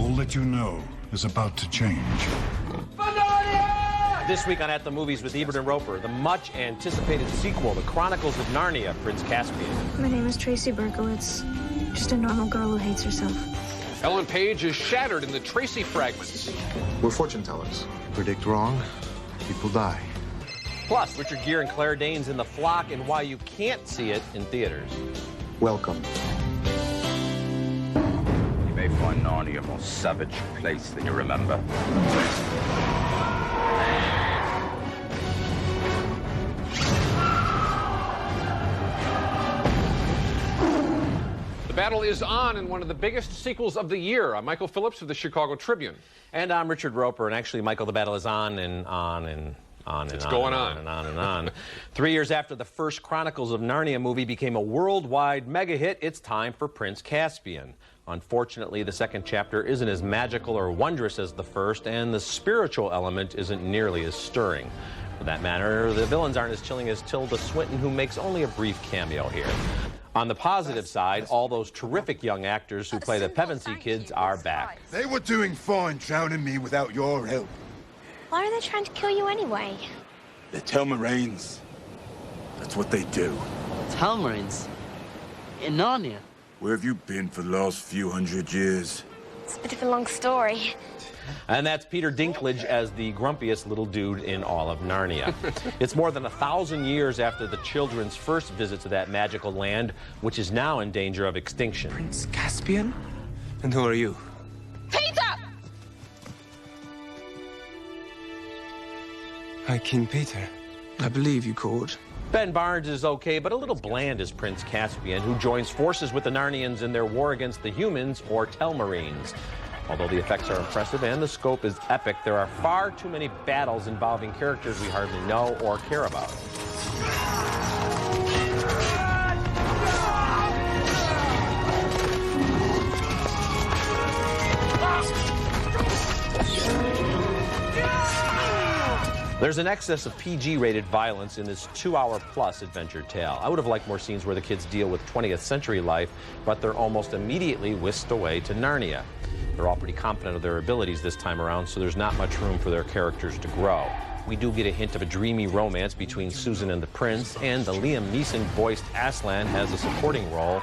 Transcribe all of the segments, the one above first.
All that you know is about to change. This week on At the Movies with Ebert and Roeper, the much-anticipated sequel, The Chronicles of Narnia, Prince Caspian. My name is Tracey Berkowitz. Just a normal girl who hates herself. Ellen Page is shattered in the Tracey Fragments. We're fortune tellers. Predict wrong, people die. Plus, Richard Gere and Claire Danes in The Flock and why you can't see it in theaters. Welcome. You may find Narnia a more savage place than you remember. The battle is on in one of the biggest sequels of the year. I'm Michael Phillips of the Chicago Tribune. And I'm Richard Roeper, and actually, Michael, the battle is on and on and on and it's on going and on and on and on. 3 years after the first Chronicles of Narnia movie became a worldwide mega hit, it's time for Prince Caspian. Unfortunately, the second chapter isn't as magical or wondrous as the first, and the spiritual element isn't nearly as stirring. For that matter, the villains aren't as chilling as Tilda Swinton, who makes only a brief cameo here. On the positive side, all those terrific young actors who play the Pevensey kids are back. They were doing fine drowning me without your help. Why are they trying to kill you anyway? They're Telmarines. That's what they do. Telmarines? In Narnia? Where have you been for the last few hundred years? It's a bit of a long story. And that's Peter Dinklage as the grumpiest little dude in all of Narnia. It's more than 1,000 years after the children's first visit to that magical land, which is now in danger of extinction. Prince Caspian? And who are you? Peter! Hi, King Peter. I believe you called. Ben Barnes is okay, but a little bland as Prince Caspian, who joins forces with the Narnians in their war against the humans, or Telmarines. Although the effects are impressive and the scope is epic, there are far too many battles involving characters we hardly know or care about. There's an excess of PG-rated violence in this 2-hour-plus adventure tale. I would have liked more scenes where the kids deal with 20th century life, but they're almost immediately whisked away to Narnia. They're all pretty confident of their abilities this time around, so there's not much room for their characters to grow. We do get a hint of a dreamy romance between Susan and the prince, and the Liam Neeson-voiced Aslan has a supporting role.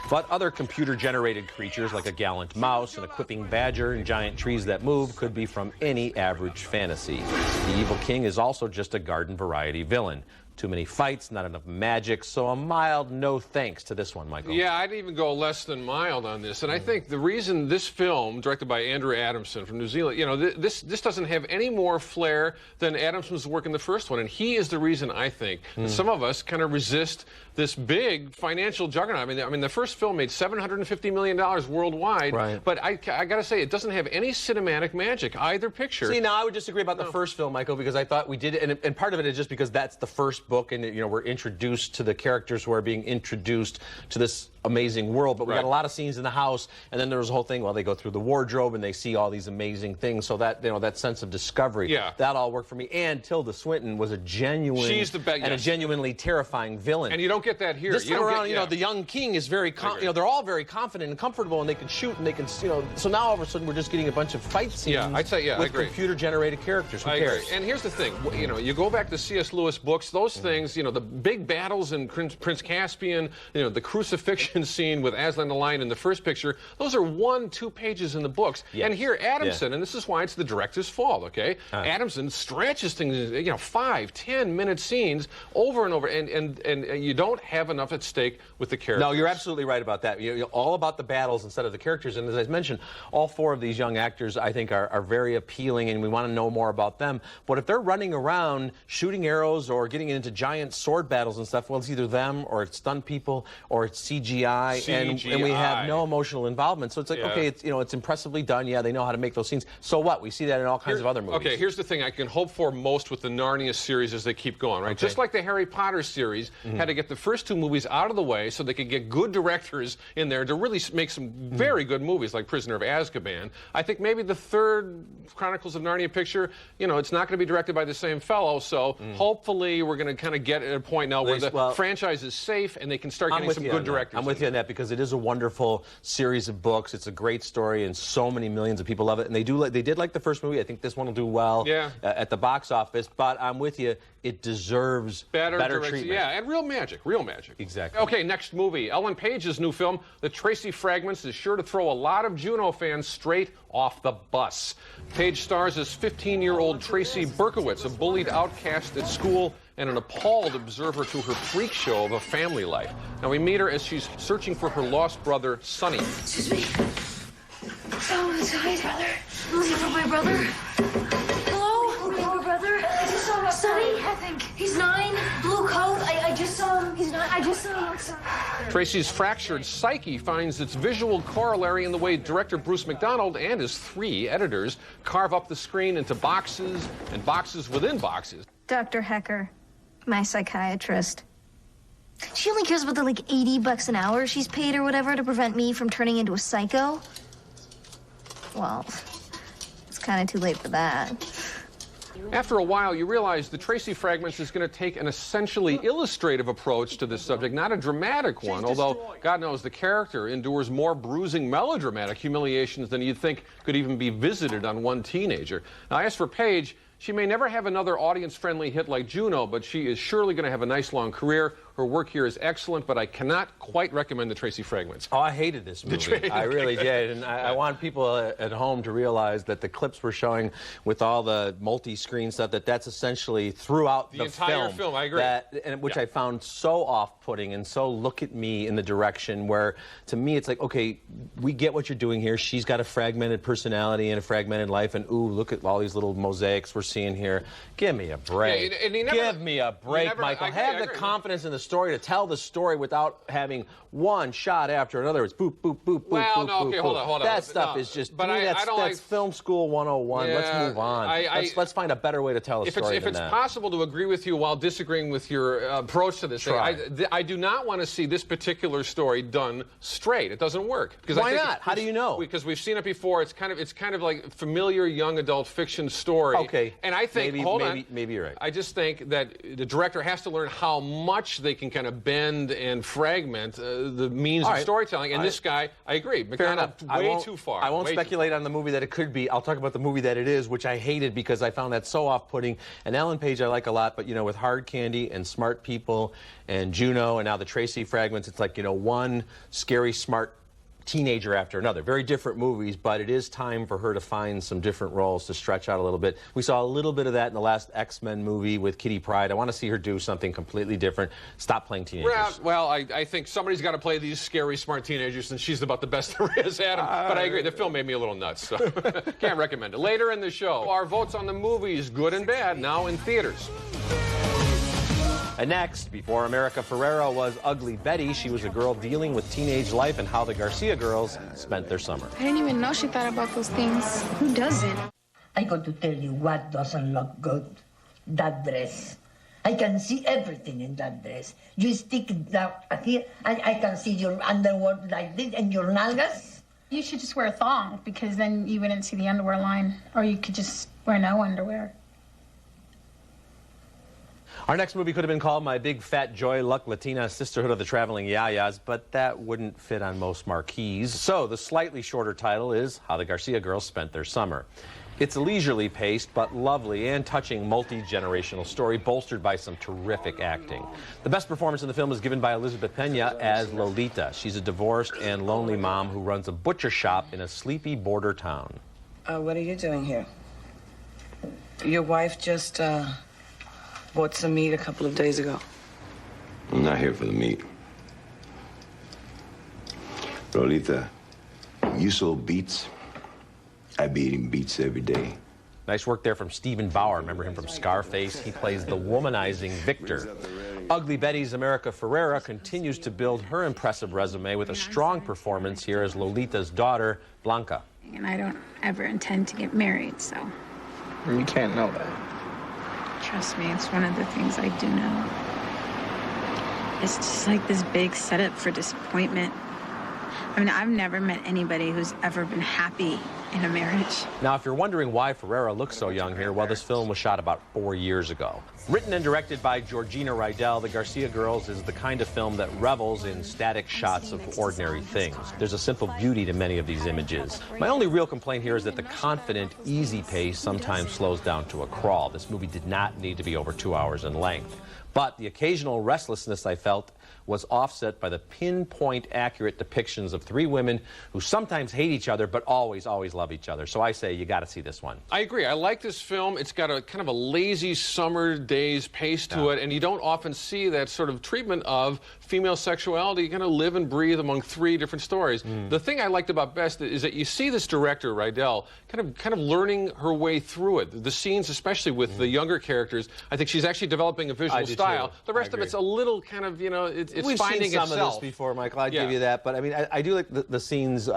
But other computer-generated creatures like a gallant mouse, an equipping badger, and giant trees that move could be from any average fantasy. The evil king is also just a garden-variety villain. Too many fights, not enough magic, so a mild no thanks to this one, Michael. Yeah, I'd even go less than mild on this. And I think the reason this film, directed by Andrew Adamson from New Zealand, you know, this doesn't have any more flair than Adamson's work in the first one. And he is the reason, I think, that some of us kind of resist this big financial juggernaut. I mean, the first film made $750 million worldwide. Right. But I got to say, it doesn't have any cinematic magic, either picture. See, now I would disagree about the first film, Michael, because I thought we did it, and part of it is just because that's the first book, and you know we're introduced to the characters who are being introduced to this amazing world. But we got a lot of scenes in the house, and then there was a whole thing. Well, they go through the wardrobe and they see all these amazing things. So that that sense of discovery, that all worked for me. And Tilda Swinton was a genuine, a genuinely terrifying villain. And you don't get that here. This time around, you know, the young king is very, they're all very confident and comfortable, and they can shoot and they can, So now all of a sudden we're just getting a bunch of fight scenes. Yeah, I'd say, with computer-generated characters. Who cares? Agree. And here's the thing, you know, you go back to C.S. Lewis books, those things, you know, the big battles in Prince Caspian, you know, the crucifixion scene with Aslan the Lion in the first picture, those are 1-2 pages in the books. Yes. And here, Adamson, and this is why it's the director's fault, okay? Adamson stretches things, you know, 5-10-minute scenes over and over, and you don't have enough at stake with the characters. No, you're absolutely right about that. You're all about the battles instead of the characters. And as I mentioned, all 4 of these young actors, I think, are very appealing, and we want to know more about them. But if they're running around shooting arrows or getting into giant sword battles and stuff, well, it's either them or it's stunt people or it's CGI. And we have no emotional involvement. So it's like, okay, it's, it's impressively done. Yeah, they know how to make those scenes. So what? We see that in all kinds of other movies. Okay, here's the thing I can hope for most with the Narnia series as they keep going, right? Just like the Harry Potter series had to get the first 2 movies out of the way so they could get good directors in there to really make some very good movies like Prisoner of Azkaban. I think maybe the third Chronicles of Narnia picture, it's not going to be directed by the same fellow, so hopefully we're going to kind of get at a point now where the franchise is safe and they can start getting some good directors. with you on that because it is a wonderful series of books. It's a great story, and so many millions of people love it. And they did like the first movie. I think this one will do well at the box office. But I'm with you. It deserves better treatment. Yeah, and real magic. Exactly. Okay, next movie. Ellen Page's new film, The Tracey Fragments, is sure to throw a lot of Juno fans straight off the bus. Page stars as 15-year-old Tracy Berkowitz, a bullied outcast at school and an appalled observer to her freak show of a family life. Now, we meet her as she's searching for her lost brother, Sonny. Excuse me. Oh, it's my brother. Looking for my brother. Hello? Looking for brother. I just saw him outside. Sonny, I think. He's 9. Blue coat. I just saw him. He's 9. I just saw him outside. Tracy's fractured psyche finds its visual corollary in the way director Bruce McDonald and his 3 editors carve up the screen into boxes and boxes within boxes. Dr. Hecker, my psychiatrist. She only cares about the, like, $80 an hour she's paid or whatever to prevent me from turning into a psycho. Well, it's kind of too late for that. After a while, you realize the Tracey Fragments is going to take an essentially illustrative approach to this subject, not a dramatic one, although, God knows, the character endures more bruising melodramatic humiliations than you'd think could even be visited on one teenager. Now, as for Paige, she may never have another audience-friendly hit like Juno, but she is surely going to have a nice long career. Her work here is excellent, but I cannot quite recommend the Tracey Fragments. Oh, I hated this movie. I really did. And I want people at home to realize that the clips we're showing with all the multi-screen stuff, that's essentially throughout the entire film. I agree. Which I found so off-putting and so look at me in the direction where, to me, it's like, okay, we get what you're doing here. She's got a fragmented personality and a fragmented life, and ooh, look at all these little mosaics we're seeing here. Give me a break. Give me a break, Michael. Have the confidence in the story to tell the story without having one shot after another. It's boop, boop, boop, boop, well, boop, no, okay, boop, hold on. That stuff is just, but that's like film school 101. Let's move on. Let's find a better way to tell a story If it's possible to agree with you while disagreeing with your approach to this, I do not want to see this particular story done straight. It doesn't work. Why not? How do you know? Because we've seen it before. It's kind of like familiar young adult fiction story. Okay. And I think, maybe you're right. I just think that the director has to learn how much they can kind of bend and fragment the means of storytelling. And this guy, I agree, McDonald, way too far. I won't speculate on the movie that it could be. I'll talk about the movie that it is, which I hated because I found that so off-putting. And Ellen Page I like a lot, but, you know, with Hard Candy and Smart People and Juno and now the Tracey Fragments, it's like, you know, one scary, smart teenager after another. Very different movies, but it is time for her to find some different roles to stretch out a little bit. We saw a little bit of that in the last X-Men movie with Kitty Pryde. I want to see her do something completely different. Stop playing teenagers. Well, I think somebody's got to play these scary, smart teenagers, and she's about the best there is at them. But I agree, the film made me a little nuts, so can't recommend it. Later in the show, our votes on the movies, good and bad, now in theaters. And next, before America Ferrera was Ugly Betty, she was a girl dealing with teenage life and how the Garcia girls spent their summer. I didn't even know she thought about those things. Who doesn't? I got to tell you what doesn't look good. That dress. I can see everything in that dress. You stick it down here, and I can see your underwear like this and your nalgas. You should just wear a thong, because then you wouldn't see the underwear line. Or you could just wear no underwear. Our next movie could have been called My Big Fat Joy Luck Latina Sisterhood of the Traveling Yayas, but that wouldn't fit on most marquees. So the slightly shorter title is How the Garcia Girls Spent Their Summer. It's a leisurely paced but lovely and touching multi-generational story bolstered by some terrific acting. The best performance in the film is given by Elizabeth Pena as Lolita. She's a divorced and lonely mom who runs a butcher shop in a sleepy border town. What are you doing here? Your wife just bought some meat a couple of days ago. I'm not here for the meat. Lolita, you sold beets? I'd be eating beets every day. Nice work there from Stephen Bauer. Remember him from Scarface? He plays the womanizing Victor. Ugly Betty's America Ferrera continues to build her impressive resume with a strong performance here as Lolita's daughter, Blanca. And I don't ever intend to get married, so. You can't know that. Trust me, it's one of the things I do know. It's just like this big setup for disappointment. I mean, I've never met anybody who's ever been happy in a marriage. Now, if you're wondering why Ferrera looks so young here, well, this film was shot about 4 years ago. Written and directed by Georgina Rydell, The Garcia Girls is the kind of film that revels in static shots of ordinary things. There's a simple beauty to many of these images. My only real complaint here is that the confident, easy pace sometimes slows down to a crawl. This movie did not need to be over 2 hours in length. But the occasional restlessness I felt was offset by the pinpoint accurate depictions of three women who sometimes hate each other but always love each other. So I say you got to see this one. I agree. I like this film. It's got a kind of a lazy summer days pace to it, and you don't often see that sort of treatment of female sexuality. You kind of live and breathe among three different stories. The thing I liked about best is that you see this director, Rydell, kind of learning her way through it. The scenes, especially with the younger characters, I think she's actually developing a visual style. The rest of it's a little kind of, you know, it's We've finding seen some itself. of this before, Michael. I'd give you that. But I mean, I do like the scenes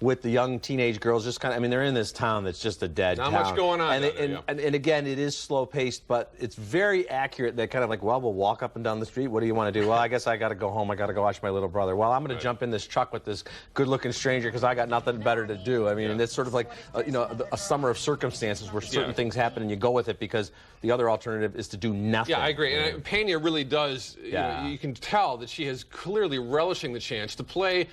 with the young teenage girls. Just kind of, I mean, they're in this town that's just a dead town. Not much going on. And again, it is slow paced, but it's very accurate. They're kind of like, well, we'll walk up and down the street. What do you want to do? Well, I guess I got to go home. I got to go watch my little brother. Well, I'm going to jump in this truck with this good-looking stranger because I got nothing better to do. I mean, and it's sort of like, you know, a summer of circumstances where certain things happen and you go with it because the other alternative is to do nothing. Yeah, I agree. And Pena really does, you know, you can tell that she has clearly relishing the chance to play,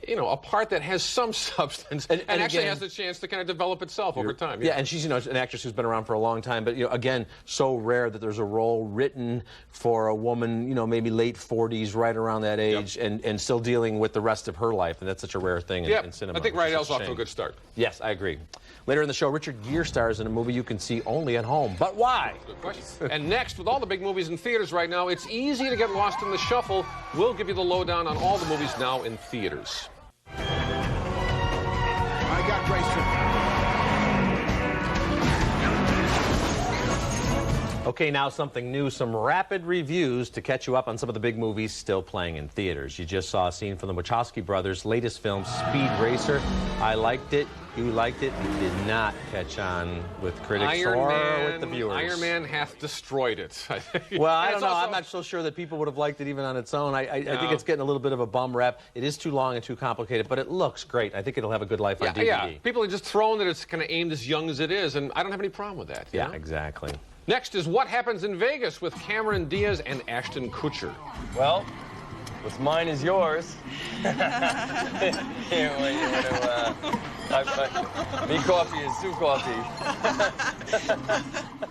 you know, a part that has some substance and actually again, has the chance to kind of develop itself over time. Yeah, and she's, you know, an actress who's been around for a long time, but, you know, again, so rare that there's a role written for a woman, you know, maybe late 40s, right around that age, and still dealing with the rest of her life, and that's such a rare thing in cinema. I think Rydell's off to a good start. Yes, I agree. Later in the show, Richard Gere stars in a movie you can see only at home. But why? Good question. And next, with all the big movies in theaters right now, it's easy to get lost in the shuffle. We'll give you the lowdown on all the movies now in theaters. I got Grayson. Okay, now something new, some rapid reviews to catch you up on some of the big movies still playing in theaters. You just saw a scene from the Wachowski brothers' latest film, Speed Racer. I liked it. You liked it. It did not catch on with critics or with the viewers. Iron Man hath destroyed it. Well, I don't know. I'm not so sure that people would have liked it even on its own. I think it's getting a little bit of a bum rap. It is too long and too complicated, but it looks great. I think it'll have a good life on DVD. Yeah, people are just throwing that it's kind of aimed as young as it is, and I don't have any problem with that. Yeah, exactly. Next is What Happens in Vegas with Cameron Diaz and Ashton Kutcher. Well, what's mine is yours. Here, wait, me coffee is Sue coffee.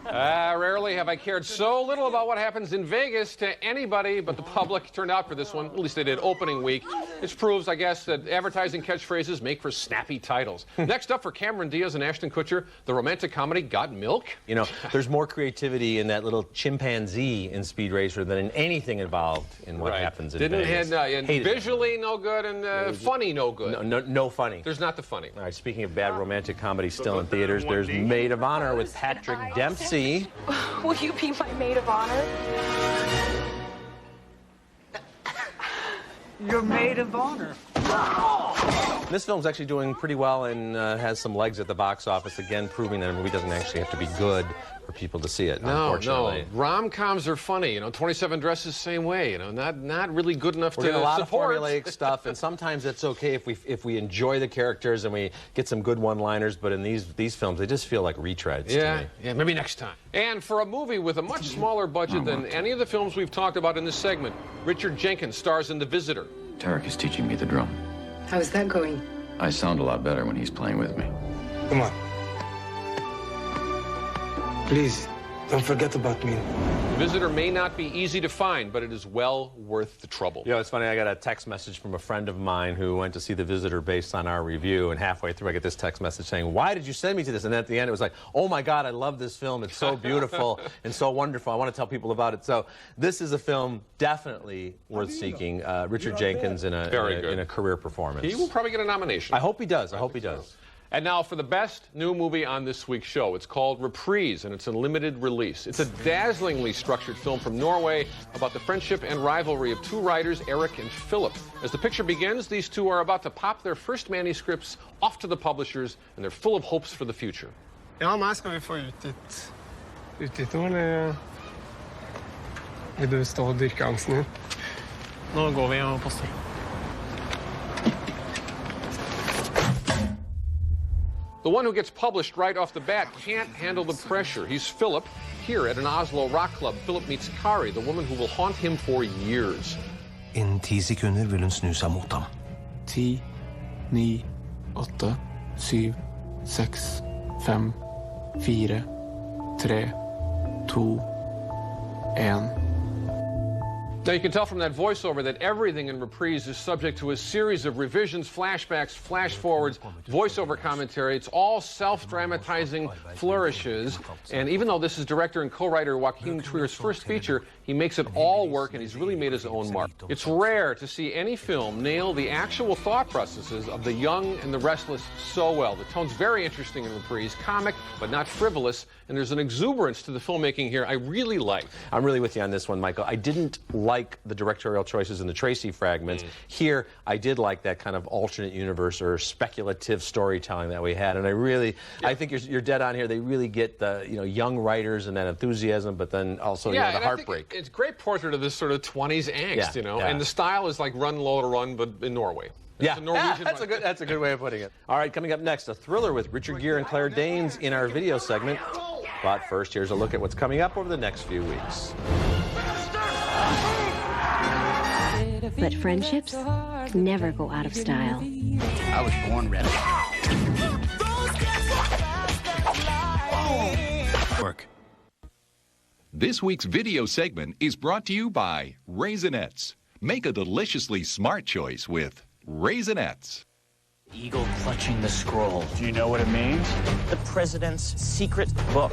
Rarely have I cared so little about what happens in Vegas to anybody but the public. Turned out for this one, at least they did opening week. This proves, I guess, that advertising catchphrases make for snappy titles. Next up for Cameron Diaz and Ashton Kutcher, the romantic comedy Got Milk. You know, there's more creativity in that little chimpanzee in Speed Racer than in anything involved in What Happens in Vegas. Visually no good and funny no good. No funny. There's not the funny. All right, speaking of bad romantic comedy still in theaters, there's Maid of Honor with Patrick Dempsey. Will you be my maid of honor? Your maid of honor. This film's actually doing pretty well and has some legs at the box office, again proving that a movie doesn't actually have to be good for people to see it, unfortunately. No, rom-coms are funny, you know, 27 Dresses same way, you know, not really good enough We're to getting a lot support. of formulaic stuff, and sometimes it's okay if we enjoy the characters and we get some good one-liners, but in these films, they just feel like retreads to me. Yeah, maybe next time. And for a movie with a much smaller budget than any of the films we've talked about in this segment, Richard Jenkins stars in The Visitor. Tarek is teaching me the drum. How's that going? I sound a lot better when he's playing with me. Come on. Please, don't forget about me. The Visitor may not be easy to find, but it is well worth the trouble. You know, it's funny, I got a text message from a friend of mine who went to see The Visitor based on our review, and halfway through I get this text message saying, why did you send me to this? And at the end it was like, oh my God, I love this film. It's so beautiful and so wonderful. I want to tell people about it. So this is a film definitely worth seeking. Richard Jenkins in a career performance. He will probably get a nomination. I hope he does. I hope he does. And now for the best new movie on this week's show. It's called Reprise, and it's a limited release. It's a dazzlingly structured film from Norway about the friendship and rivalry of two writers, Eric and Philip. As the picture begins, these two are about to pop their first manuscripts off to the publishers, and they're full of hopes for the future. Ja, men ska vi få utgitt eller vill du stå och dyrka angsten din? Nå går vi og poster. The one who gets published right off the bat can't handle the pressure. He's Philip. Here at an Oslo rock club, Philip meets Kari, the woman who will haunt him for years. Innen 10 sekunder vil hun snu seg mot ham. 10, 9, 8, 7, 6, 5, 4, 3, 2, 1. Now, you can tell from that voiceover that everything in Reprise is subject to a series of revisions, flashbacks, flash-forwards, voiceover commentary. It's all self-dramatizing flourishes. And even though this is director and co-writer Joachim Trier's first feature, he makes it all work, and he's really made his own mark. It's rare to see any film nail the actual thought processes of the young and the restless so well. The tone's very interesting in Reprise, comic, but not frivolous, and there's an exuberance to the filmmaking here I really like. I'm really with you on this one, Michael. I didn't like the directorial choices in the Tracey Fragments. Here, I did like that kind of alternate universe or speculative storytelling that we had, and I think you're dead on here. They really get the young writers and that enthusiasm, but then also the heartbreak. It's a great portrait of this sort of 20s angst, and the style is like Run Lola Run, but in Norway. That's a good way of putting it. All right, coming up next, a thriller with Richard Gere and Claire Danes in our video segment. But first, here's a look at what's coming up over the next few weeks. But friendships never go out of style. I was born ready. Work. This week's video segment is brought to you by Raisinets. Make a deliciously smart choice with Raisinets. Eagle clutching the scroll. Do you know what it means? The president's secret book.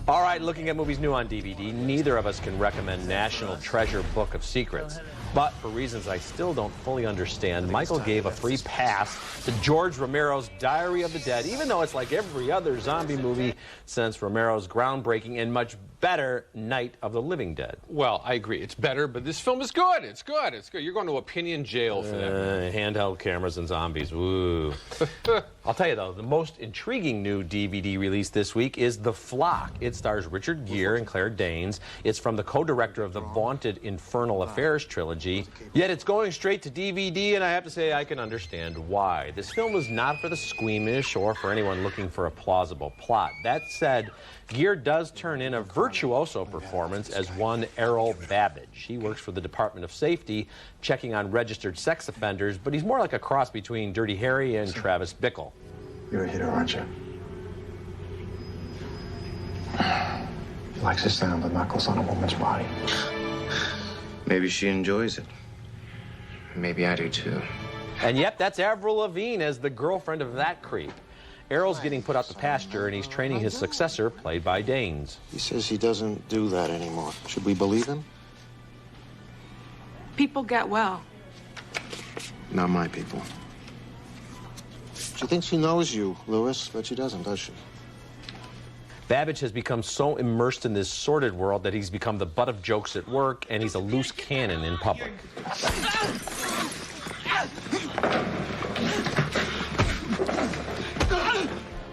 All right, looking at movies new on DVD, neither of us can recommend National Treasure Book of Secrets. But for reasons I still don't fully understand, Michael gave a free pass to George Romero's Diary of the Dead, even though it's like every other zombie movie since Romero's groundbreaking and much better Night of the Living Dead. Well, I agree. It's better, but this film is good. It's good. It's good. You're going to opinion jail for that. Handheld cameras and zombies. Woo. I'll tell you, though, the most intriguing new DVD release this week is The Flock. It stars Richard Gere and Claire Danes. It's from the co-director of the vaunted Infernal Affairs trilogy. Yet it's going straight to DVD, and I have to say I can understand why. This film is not for the squeamish or for anyone looking for a plausible plot. That said, Gere does turn in a virtuoso performance as one Errol Babbage. He works for the Department of Safety, checking on registered sex offenders, but he's more like a cross between Dirty Harry and Travis Bickle. You're a hitter, aren't you? He likes the sound of knuckles on a woman's body. Maybe she enjoys it. Maybe I do too. And yep, that's Avril Lavigne as the girlfriend of that creep. Errol's getting put out to pasture, and he's training his successor, played by Danes. He says he doesn't do that anymore. Should we believe him? People get well. Not my people. She thinks she knows you, Lewis, but she doesn't, does she? Babbage has become so immersed in this sordid world that he's become the butt of jokes at work, and he's a loose cannon in public.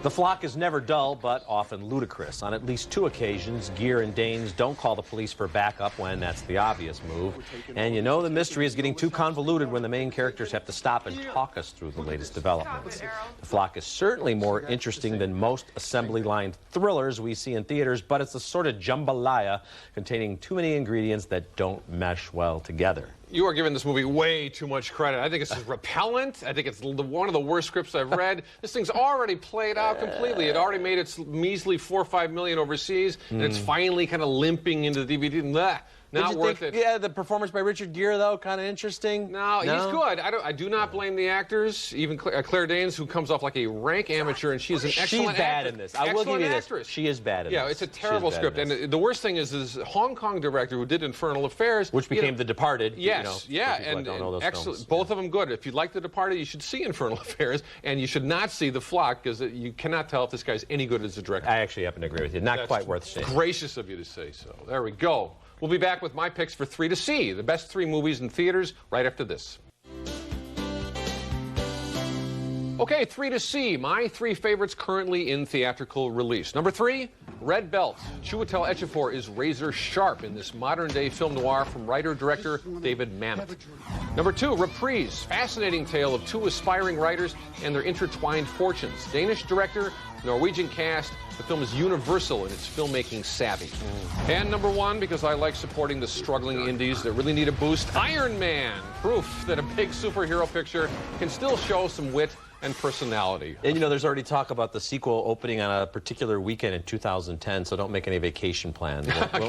The Flock is never dull, but often ludicrous. On at least 2 occasions, Gere and Danes don't call the police for backup when that's the obvious move. And you know the mystery is getting too convoluted when the main characters have to stop and talk us through the latest developments. The Flock is certainly more interesting than most assembly-line thrillers we see in theaters, but it's a sort of jambalaya containing too many ingredients that don't mesh well together. You are giving this movie way too much credit. I think it's repellent. I think it's one of the worst scripts I've read. This thing's already played out completely. It already made its measly $4 or $5 million overseas, and it's finally kind of limping into the DVD. Blah. Not worth it. Yeah, the performance by Richard Gere, though, kind of interesting. No, he's good. I do not blame the actors, even Claire Danes, who comes off like a rank amateur, and she's an excellent She's bad actress. in this. I will give you this. Actress. She is bad in this. Yeah, it's a terrible script. And the worst thing is this Hong Kong director who did Infernal Affairs. Which became The Departed. Yes, and excellent. Both of them good. If you like The Departed, you should see Infernal Affairs, and you should not see The Flock, because you cannot tell if this guy's any good as a director. I actually happen to agree with you. Not quite worth seeing. Gracious of you to say so. There we go. We'll be back with my picks for 3 to see, the best 3 movies in theaters, right after this. Okay, 3 to see. My 3 favorites currently in theatrical release. Number 3, Red Belt. Chiwetel Ejiofor is razor sharp in this modern-day film noir from writer-director David Mamet. Number 2, Reprise. Fascinating tale of 2 aspiring writers and their intertwined fortunes. Danish director, Norwegian cast. The film is universal in its filmmaking savvy. And number 1, because I like supporting the struggling indies that really need a boost, Iron Man. Proof that a big superhero picture can still show some wit and personality. And you know, there's already talk about the sequel opening on a particular weekend in 2010, so don't make any vacation plans.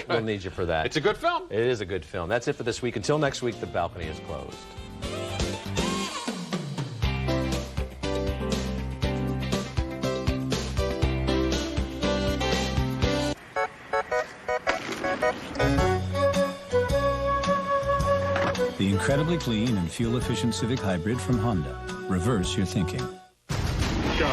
We'll need you for that. It's a good film. It is a good film. That's it for this week. Until next week, the balcony is closed. The incredibly clean and fuel-efficient Civic Hybrid from Honda. Reverse your thinking. Go.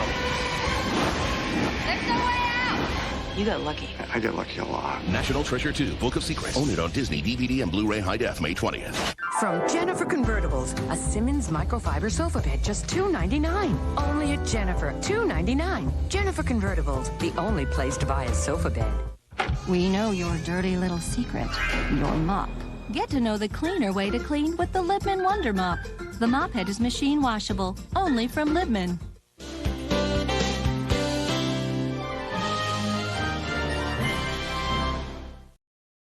There's no way out! You got lucky. I get lucky a lot. National Treasure 2, Book of Secrets. Own it on Disney DVD and Blu-ray High Def May 20th. From Jennifer Convertibles, a Simmons microfiber sofa bed, just $2.99. Only at Jennifer, $2.99. Jennifer Convertibles, the only place to buy a sofa bed. We know your dirty little secret, your mop. Get to know the cleaner way to clean with the Libman Wonder Mop. The mop head is machine washable, only from Libman.